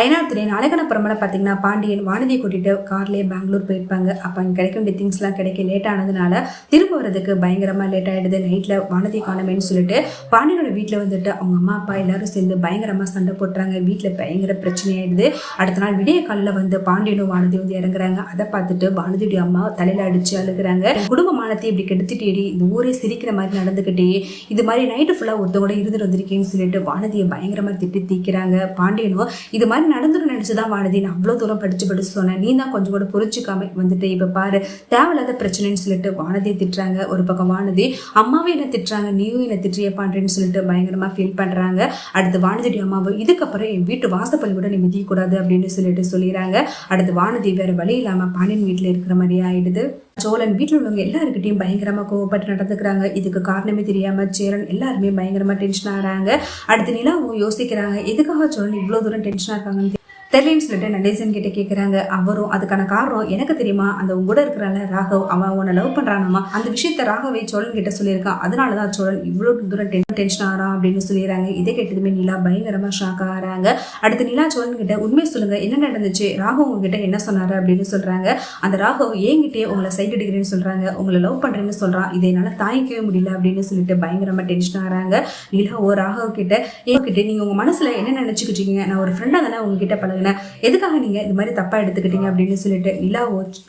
ஐநாத்திலே நாளைக்கானப்புறமெல்லாம் பார்த்தீங்கன்னா பாண்டியன் வானதியை கூட்டிட்டு கார்லேயே பெங்களூர் போயிருப்பாங்க. அப்போ அங்கே கிடைக்க வேண்டிய திங்ஸ்லாம் கிடைக்க லேட் ஆனதுனால திரும்ப வரதுக்கு பயங்கரமாக லேட் ஆகிடுது. நைட்டில் வானதி காணமேன்னு சொல்லிட்டு பாண்டியனோட வீட்டில் வந்துட்டு அவங்க அம்மா அப்பா எல்லாரும் சேர்ந்து பயங்கரமாக சண்டை போட்டுறாங்க. வீட்டில் பயங்கர பிரச்சனை ஆயிடுது. அடுத்த நாள் விடிய காலில் வந்து பாண்டியனும் வானதி வந்து இறங்குறாங்க. அதை பார்த்துட்டு வானதியுடைய அம்மா தலையில அடிச்சு அழுகுறாங்க. குடும்பமானத்தை இப்படி கெடுத்துட்டேடி, இந்த ஊரே சிரிக்கிற மாதிரி நடந்துக்கிட்டே இது மாதிரி நைட்டு ஃபுல்லாக ஒருத்தவங்க இருந்துட்டு வந்திருக்கேன்னு சொல்லிட்டு வானதியை பயங்கரமாக திட்டி தீக்கிறாங்க. பாண்டியனும் இது மாதிரி நடந்துடும் நினைச்சுதான் வானதி நான் அவ்வளோ தூரம் படிச்சு சொன்னேன், நீ தான் கொஞ்சம் கூட புரிஞ்சுக்காம வந்துட்டு இப்ப பாரு தேவையில்லாத பிரச்சனைன்னு சொல்லிட்டு வானதியை திட்டுறாங்க. ஒரு பக்கம் வானதி அம்மாவே என்ன திட்டுறாங்க, நீயும் என்ன திட்டிய பாண்டேன்னு சொல்லிட்டு பயங்கரமா ஃபீல் பண்றாங்க. அடுத்து வானதியுடைய அம்மாவை இதுக்கப்புறம் என் வீட்டு வாசப்பள்ளி கூட நீ மிதிக்கூடாது அப்படின்னு சொல்லிட்டு சொல்லிடுறாங்க. அடுத்து வானதி வேற வழி இல்லாம பாண்டியன் வீட்டுல இருக்கிற மாதிரி ஆயிடுது. சோழன் வீட்டில் உள்ளவங்க எல்லாருக்கிட்டையும் பயங்கரமா கோவப்பட்டு நடந்துக்கிறாங்க. இதுக்கு காரணமே தெரியாம சேரன் எல்லாருமே பயங்கரமா டென்ஷன் ஆகிறாங்க. அடுத்து நிலாவும் யோசிக்கிறாங்க, எதுக்காக சோழன் இவ்வளவு தூரம் டென்ஷனா இருக்காங்கன்னு தெரியலன்னு சொல்லிட்டு நடேசன் கிட்ட கேட்குறாங்க. அவரும் அதுக்கான காரணம் எனக்கு தெரியுமா, அந்த உங்க கூட இருக்கிறாங்க ராகவ், அவன் உன்னை லவ் பண்றானாமா, அந்த விஷயத்த ராகவே சோழன் கிட்ட சொல்லியிருக்கான், அதனாலதான் சோழன் இவ்வளவு தூரம் டென்ஷன் ஆறான் அப்படின்னு சொல்லிடுறாங்க. இதை கேட்டதுமே நிலா பயங்கரமா ஷாக் ஆகிறாங்க. அடுத்து நிலா சோழன் கிட்ட உண்மை சொல்லுங்க, என்ன நடந்துச்சு, ராகவ் உங்ககிட்ட என்ன சொன்னாரு அப்படின்னு சொல்றாங்க. அந்த ராகவ் என்கிட்டே உங்களை சைட் அடிக்கிறேன்னு சொல்றாங்க, உங்களை லவ் பண்றேன்னு சொல்றான், இதை என்னால தாங்கிக்கவே முடியல அப்படின்னு சொல்லிட்டு பயங்கரமா டென்ஷன் ஆகிறாங்க. நிலா ஓ ராகவ் கிட்ட நீங்க உங்க மனசுல என்ன நினைச்சுக்கிட்டீங்க, நான் ஒரு ஃப்ரெண்டா தானே உங்ககிட்ட பழகுனேன், எதுக்காக நீங்க இது மாதிரி தப்பா எடுத்துக்கிட்டீங்க அப்படின்னு சொல்லிட்டு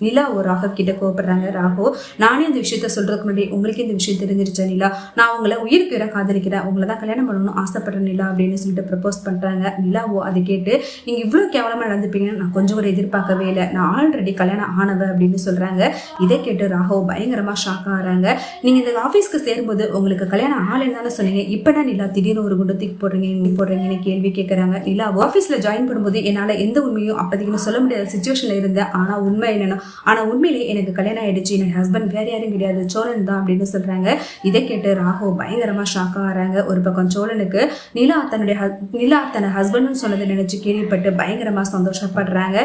நிலாவோ ராகவ் கிட்ட கோவப்படுறாங்க. ராகவ் நானே இந்த விஷயத்த சொல்றதுக்கு முன்னாடி உங்களுக்கு இந்த விஷயம் தெரிஞ்சிருச்சா நிலா, நான் உங்களை உயிருக்கு உயிரை காதலிக்கிறேன், உங்களை தான் கல்யாணம் பண்ணணும்னு ஆசைப்படுறேன் நிலா அப்படின்னு சொல்லிட்டு ப்ரப்போஸ் பண்றாங்க. நிலாவோ அதை கேட்டு நீங்க இவ்வளவு கேவலமா நடந்துப்பீங்கன்னு நான் கொஞ்சம் கூட எதிர்பார்க்கவே இல்லை, நான் ஆல்ரெடி கல்யாணம் ஆனவ அப்படின்னு சொல்றாங்க. இதை கேட்டு ராகவ் பயங்கரமா ஷாக் ஆகிறாங்க. நீங்க இந்த ஆபீஸ்க்கு சேரும்போது உங்களுக்கு கல்யாணம் ஆளுன்னு தானே சொன்னீங்க, இப்ப நிலா திடீர்னு ஒரு குண்டு தூக்கி போடுறீங்கன்னு கேள்வி கேட்கறாங்க. நிலா ஆபீஸ்ல ஜாயின் பண்ணும்போது என்னால எந்த உண்மையும் அப்போதைக்கு சொல்ல முடியாத சிச்சுவேஷன்ல இருந்தேன், ஆனா உண்மை என்னன்னா உண்மையிலேயே எனக்கு கல்யாணம் ஆயிடுச்சு, என் ஹஸ்பண்ட் வேற யாரும் கிடையாது சோழன் தான் அப்படின்னு சொல்றாங்க. இதை கேட்டு ராகவ் பயங்கரமா ஷாக் ஆகிறாங்க. ஒரு பக்கம் சோழனுக்கு நிலா தன் ஹஸ்பண்ட்னு சொன்னதை நினைச்சு கேள்விப்பட்டு பயங்கரமா சந்தோஷப்படுறாங்க.